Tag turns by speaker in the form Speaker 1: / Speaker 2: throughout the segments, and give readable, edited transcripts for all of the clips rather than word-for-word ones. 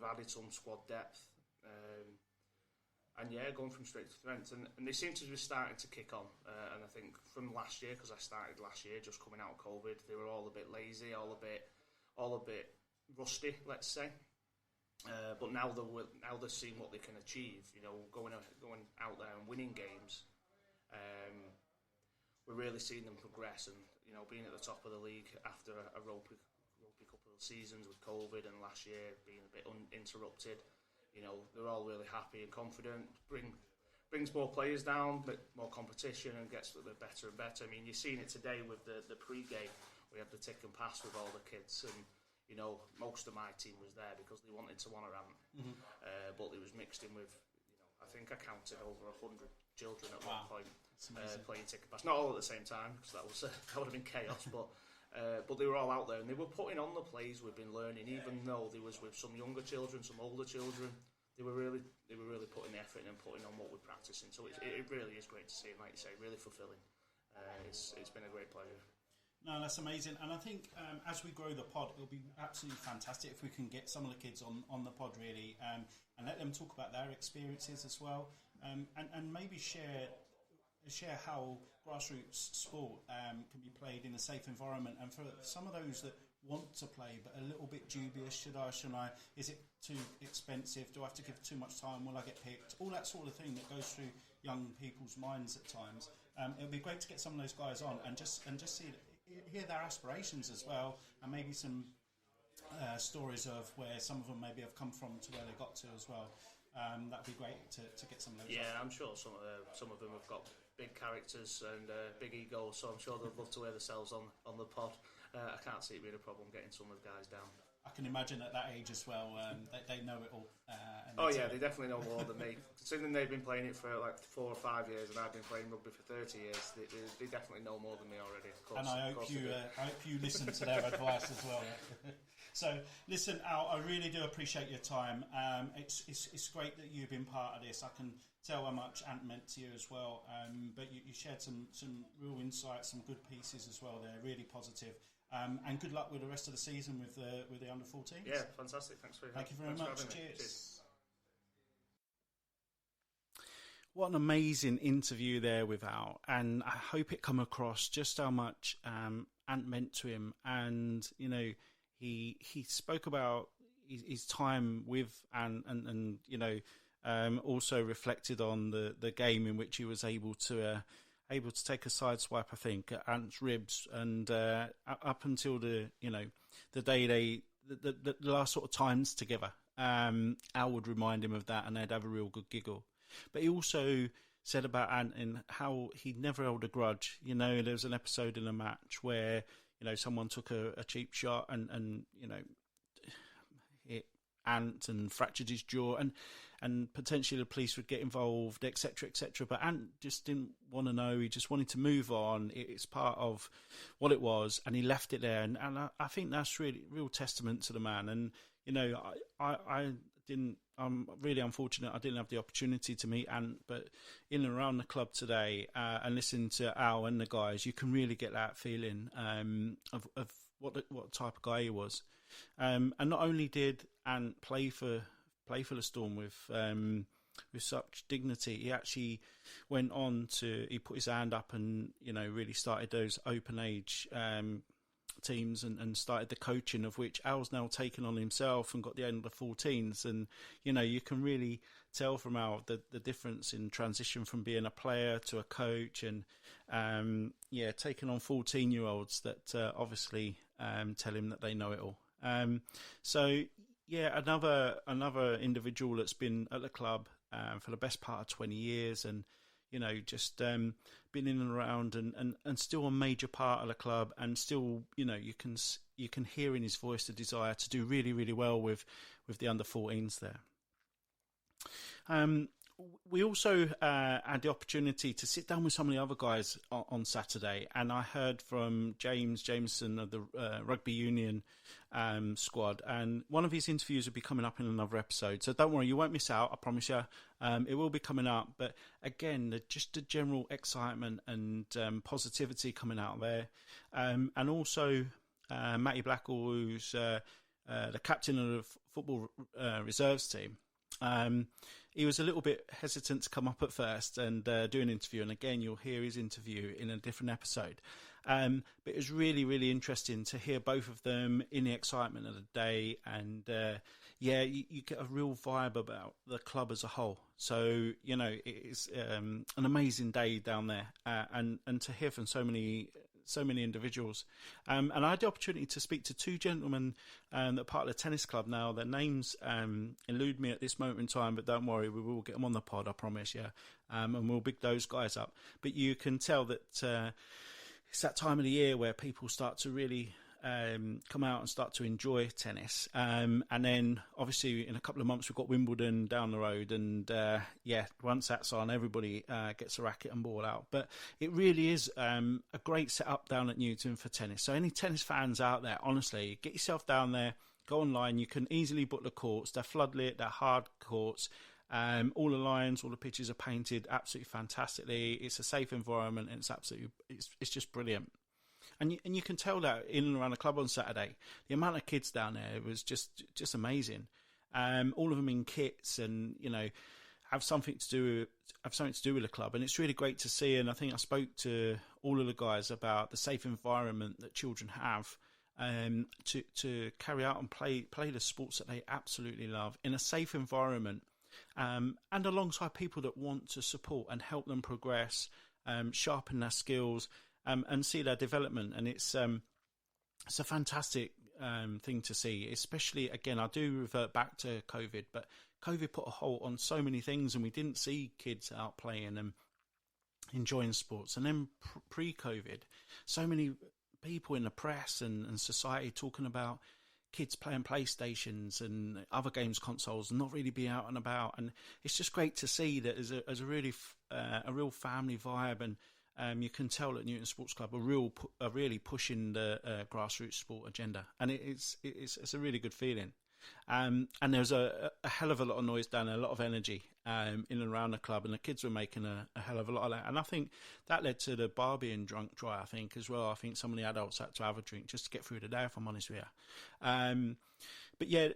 Speaker 1: we've added some squad depth. And yeah, going from strength to strength, and they seem to be starting to kick on. And I think from last year, because I started last year, just coming out of COVID, they were all a bit lazy, all a bit rusty, let's say. But now they're seeing what they can achieve. You know, going out there and winning games. We're really seeing them progress, and you know, being at the top of the league after a ropey couple of seasons with COVID, and last year being a bit uninterrupted. You know, they're all really happy and confident. Brings more players down, but more competition, and gets better and better. I mean, you've seen it today with the pre-game. We had the tick and pass with all the kids, and you know, most of my team was there because they wanted to rant. Mm-hmm. But it was mixed in with, you know, I think I counted over 100 children at one point playing tick and pass. Not all at the same time, because that would have been chaos. But they were all out there, and they were putting on the plays we've been learning, even though they was with some younger children, some older children. They were really putting the effort in and putting on what we're practicing. So it really is great to see, and like you say, really fulfilling. It's been a great pleasure.
Speaker 2: No, that's amazing. And I think as we grow the pod, it'll be absolutely fantastic if we can get some of the kids on the pod, really, and let them talk about their experiences as well, and maybe share how grassroots sport can be played in a safe environment. And for some of those that want to play but a little bit dubious, shouldn't I? Is it too expensive? Do I have to give too much time? Will I get picked? All that sort of thing that goes through young people's minds at times. It would be great to get some of those guys on and just hear their aspirations as well, and maybe some stories of where some of them maybe have come from to where they got to as well. That'd be great to get some of those.
Speaker 1: Yeah, I'm sure some of them have got big characters and big egos, so I'm sure they'd love to wear themselves on the pod. I can't see it being a problem getting some of the guys down.
Speaker 2: I can imagine at that age as well, they know it all.
Speaker 1: They definitely know more than me. Considering they've been playing it for like 4 or 5 years, and I've been playing rugby for 30 years, they definitely know more than me already. Of course,
Speaker 2: and I hope you listen to their advice as well. So, listen, Al, I really do appreciate your time. It's great that you've been part of this. I can tell how much Ant meant to you as well. But you shared some real insights, some good pieces as well there, really positive. And good luck with the rest of the season with the under 14s.
Speaker 1: Yeah, fantastic. Thank you very much. Cheers.
Speaker 2: What an amazing interview there with Al, and I hope it come across just how much Ant meant to him. And you know, he spoke about his time with Ant, and you know, also reflected on the game in which he was able to take a side swipe, I think, at Ant's ribs, and up until the day the last sort of times together, Al would remind him of that, and they'd have a real good giggle. But he also said about Ant and how he never held a grudge. You know, there was an episode in a match where, you know, someone took a cheap shot and you know, hit Ant and fractured his jaw, and potentially the police would get involved, etc., etc. But Ant just didn't want to know. He just wanted to move on. It's part of what it was, and he left it there. And I think that's really real testament to the man. And you know, I'm really unfortunate I didn't have the opportunity to meet Ant, but in and around the club today and listening to Al and the guys, you can really get that feeling of what type of guy he was. And not only did Ant play for the Storm with such dignity, he actually went on he put his hand up and, you know, really started those open age teams and started the coaching, of which Al's now taken on himself and got the end of the 14s. And you know, you can really tell from Al the difference in transition from being a player to a coach, and taking on 14-year-olds that obviously tell him that they know it all. Another individual that's been at the club for the best part of 20 years, and you know, just been in and around and still a major part of the club, and still, you know, you can hear in his voice the desire to do really, really well with the under 14s there. We also had the opportunity to sit down with some of the other guys on Saturday, and I heard from James Jameson of the Rugby Union squad, and one of his interviews will be coming up in another episode, so don't worry, you won't miss out, I promise you. It will be coming up, but again, just the general excitement and positivity coming out there, and also Matty Blackall, who's the captain of the football reserves team. He was a little bit hesitant to come up at first and do an interview. And again, you'll hear his interview in a different episode. But it was really, really interesting to hear both of them in the excitement of the day. And you get a real vibe about the club as a whole. So, it's an amazing day down there. And to hear from so many individuals. And I had the opportunity to speak to two gentlemen that are part of the tennis club now. Their names elude me at this moment in time, but don't worry, we will get them on the pod, I promise you. And we'll big those guys up. But you can tell that it's that time of the year where people start to really come out and start to enjoy tennis. And then, obviously, in a couple of months, we've got Wimbledon down the road. And, once that's on, everybody gets a racket and ball out. But it really is a great setup down at Newton for tennis. So any tennis fans out there, honestly, get yourself down there, go online. You can easily book the courts. They're floodlit, they're hard courts. All the lines, all the pitches are painted absolutely fantastically. It's a safe environment, and it's just brilliant. And you can tell that in and around the club on Saturday, the amount of kids down there was just amazing. All of them in kits, and have something to do with the club, and it's really great to see. And I think I spoke to all of the guys about the safe environment that children have to carry out and play the sports that they absolutely love in a safe environment, and alongside people that want to support and help them progress, sharpen their skills. And see their development, and it's a fantastic thing to see. Especially, again, I do revert back to COVID, but COVID put a halt on so many things, and we didn't see kids out playing and enjoying sports. And then pre-COVID, so many people in the press and society talking about kids playing PlayStations and other games consoles and not really be out and about. And it's just great to see that as a real family vibe. And you can tell that Newton Sports Club are really pushing the grassroots sport agenda, and it's a really good feeling. And there's a hell of a lot of noise down there, a lot of energy in and around the club, and the kids were making a hell of a lot of that. And I think that led to the bar being drunk dry, I think, as well. I think some of the adults had to have a drink just to get through the day, if I'm honest with you. But yeah,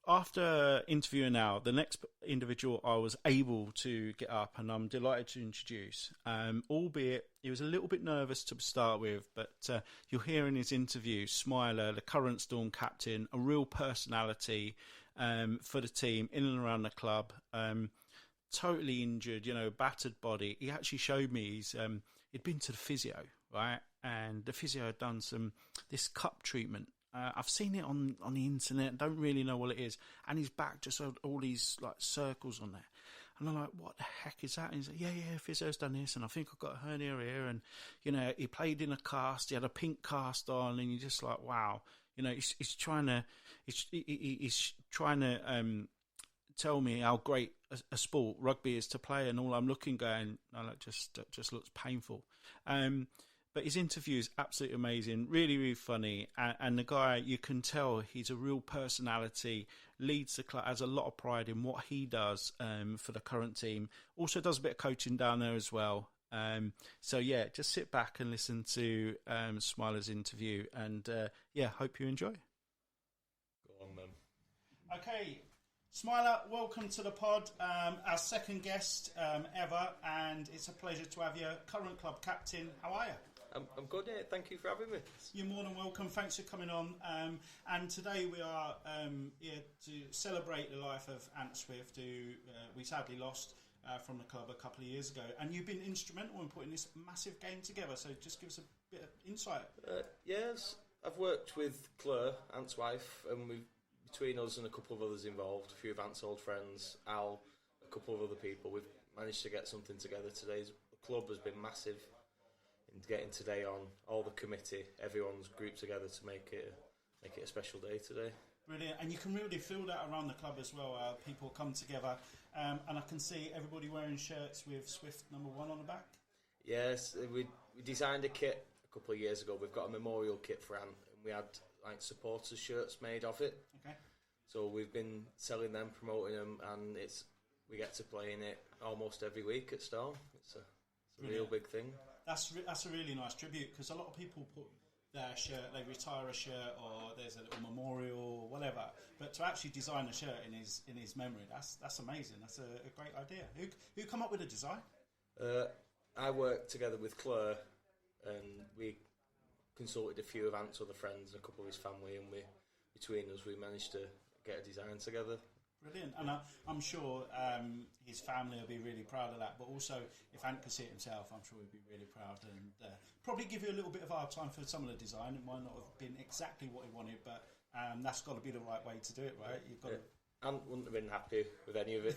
Speaker 2: after interviewing now, the next individual I was able to get up, and I'm delighted to introduce, albeit he was a little bit nervous to start with, but you'll hear in his interview, Smiler, the current Storm captain, a real personality for the team in and around the club, totally injured, battered body. He actually showed me he'd been to the physio, right? And the physio had done this cup treatment. I've seen it on the internet, don't really know what it is, and his back just had all these like circles on there, and I'm like, what the heck is that? And he's like, yeah, physio's done this, and I think I've got a hernia here, and he played in a cast, he had a pink cast on, and you're just like, wow, he's trying to tell me how great a sport rugby is to play, and all I'm going, just looks painful. But his interview is absolutely amazing, really, really funny. And the guy, you can tell he's a real personality, leads the club, has a lot of pride in what he does for the current team. Also does a bit of coaching down there as well. So, yeah, just sit back and listen to Smiler's interview. And, hope you enjoy.
Speaker 1: Go on, then.
Speaker 2: Okay, Smiler, welcome to the pod. Our second guest ever. And it's a pleasure to have you. Current club captain, how are you?
Speaker 3: I'm good, thank you for having me.
Speaker 2: You're more than welcome, thanks for coming on. And today we are here to celebrate the life of Ant Swift, who we sadly lost from the club a couple of years ago. And you've been instrumental in putting this massive game together, so just give us a bit of insight.
Speaker 3: Yes, I've worked with Claire, Ant's wife, and between us and a couple of others involved, a few of Ant's old friends, Al, a couple of other people, we've managed to get something together today. The club has been massive in getting today on, all the committee, everyone's grouped together to make it a special day today.
Speaker 2: Brilliant, and you can really feel that around the club as well. People come together, and I can see everybody wearing shirts with Swift number 1 on the back.
Speaker 3: Yes, we designed a kit a couple of years ago. We've got a memorial kit for Ant, and we had supporters shirts made of it. Okay. So we've been selling them, promoting them, and we get to play in it almost every week at Storm. It's a real big thing.
Speaker 2: That's a really nice tribute, because a lot of people put their shirt, they retire a shirt, or there's a little memorial or whatever. But to actually design a shirt in his memory, that's amazing. That's a great idea. Who come up with the design?
Speaker 3: I worked together with Claire, and we consulted a few of Ant's other friends and a couple of his family, and between us we managed to get a design together.
Speaker 2: Brilliant, and I'm sure his family will be really proud of that. But also, if Ant could see it himself, I'm sure he'd be really proud, and probably give you a little bit of hard time for some of the design. It might not have been exactly what he wanted, but that's got to be the right way to do it, right? You've got to...
Speaker 3: Ant wouldn't have been happy with any of it.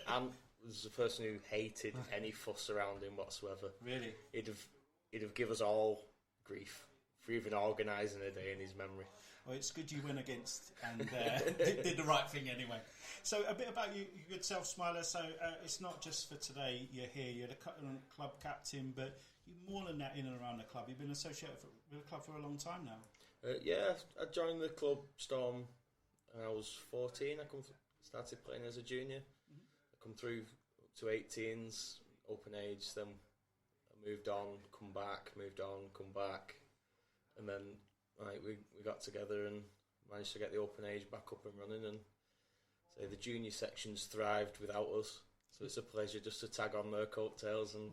Speaker 3: Ant was the person who hated any fuss around him whatsoever.
Speaker 2: Really?
Speaker 3: He'd have given us all grief for even organising a day in his memory.
Speaker 2: Well, it's good you went against and did the right thing anyway. So a bit about you, good self, Smiler. So it's not just for today you're here, you're the club captain, but you're more than that in and around the club. You've been associated with the club for a long time now.
Speaker 3: Yeah, I joined the club, Storm, when I was 14. Started playing as a junior. I come through up to 18s, open age, then I moved on, come back, and then we got together and managed to get the open age back up and running, and so the junior sections thrived without us, so it's a pleasure just to tag on their coattails and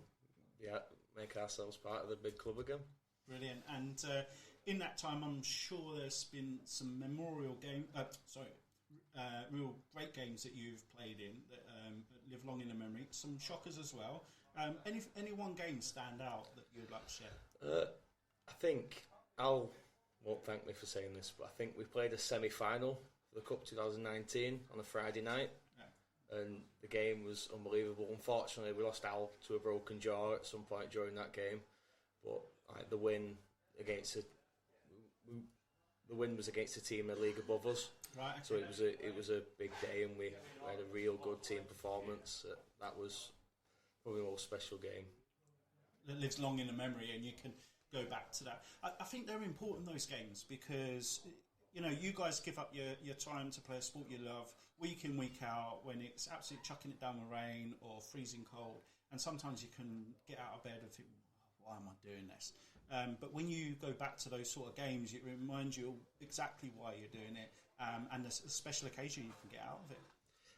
Speaker 3: make ourselves part of the big club again.
Speaker 2: Brilliant. And in that time I'm sure there's been some memorial real great games that you've played in that live long in the memory, some shockers as well. Any one game stand out that you'd like to share?
Speaker 3: I think Al won't thank me for saying this, but I think we played a semi-final for the Cup 2019 on a Friday night, and the game was unbelievable. Unfortunately, we lost Al to a broken jaw at some point during that game, but the win was against a team in the league above us.
Speaker 2: Right. Okay.
Speaker 3: So it was a big day, and we had a real good team performance. That was probably the most special game.
Speaker 2: That lives long in the memory, and you can go back to that. I think they're important, those games, because you guys give up your time to play a sport you love week in, week out, when it's absolutely chucking it down with rain or freezing cold, and sometimes you can get out of bed and think, why am I doing this? But when you go back to those sort of games, it reminds you exactly why you're doing it, and there's a special occasion you can get out of it.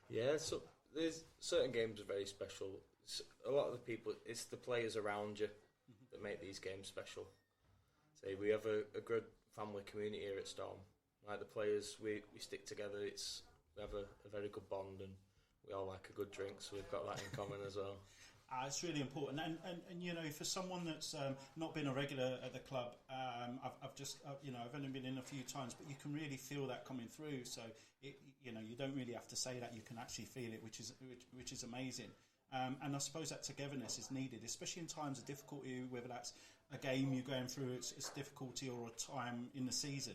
Speaker 2: Yeah,
Speaker 3: so there's certain games are very special. A lot of the people, it's the players around you that make these games special. Say we have a good family community here at Storm. Like the players, we stick together. We have a very good bond, and we all like a good drink, so we've got that in common as well.
Speaker 2: It's really important, and for someone that's not been a regular at the club, I've only been in a few times, but you can really feel that coming through. So you don't really have to say that; you can actually feel it, which is amazing. And I suppose that togetherness is needed, especially in times of difficulty, whether that's a game you're going through, it's difficulty, or a time in the season,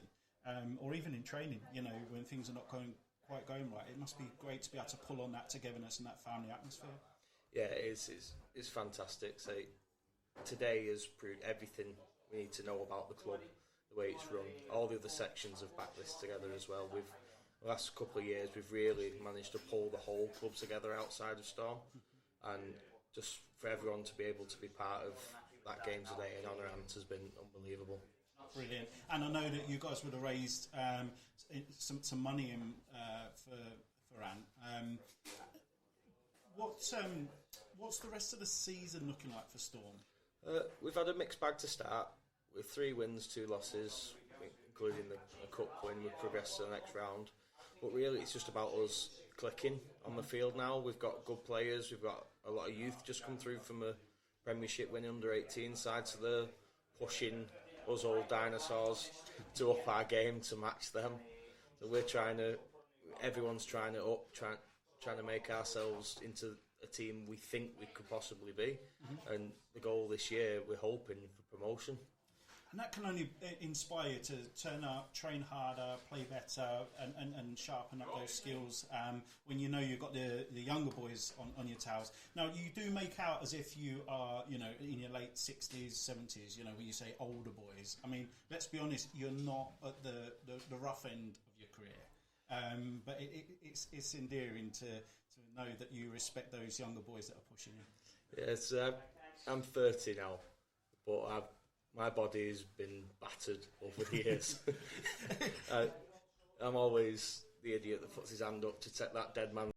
Speaker 2: or even in training. When things are not quite going right, it must be great to be able to pull on that togetherness and that family atmosphere.
Speaker 3: Yeah, it's fantastic. So today has proved everything we need to know about the club, the way it's run. All the other sections have backed this together as well. The last couple of years, we've really managed to pull the whole club together outside of Storm, and just for everyone to be able to be part of that game today in honour Ant has been unbelievable. Brilliant.
Speaker 2: And I know that you guys would have raised some money for Ant. What's the rest of the season looking like for Storm?
Speaker 3: We've had a mixed bag to start, with 3 wins, 2 losses, including the cup win. We've progressed to the next round. But really, it's just about us clicking on the field now. We've got good players. We've got a lot of youth just come through from a Premiership winning under-18 side, so they're pushing us old dinosaurs to up our game to match them. So everyone's trying to trying to make ourselves into a team we think we could possibly be. Mm-hmm. And the goal this year, we're hoping for promotion.
Speaker 2: And that can only inspire you to turn up, train harder, play better, and sharpen up those skills when you know you've got the younger boys on your tails. Now, you do make out as if you are, in your late 60s, 70s, when you say older boys. I mean, let's be honest, you're not at the rough end of your career. But it's endearing to know that you respect those younger boys that are pushing you.
Speaker 3: Yes, I'm 30 now, but my body has been battered over the years. I'm always the idiot that puts his hand up to take that dead man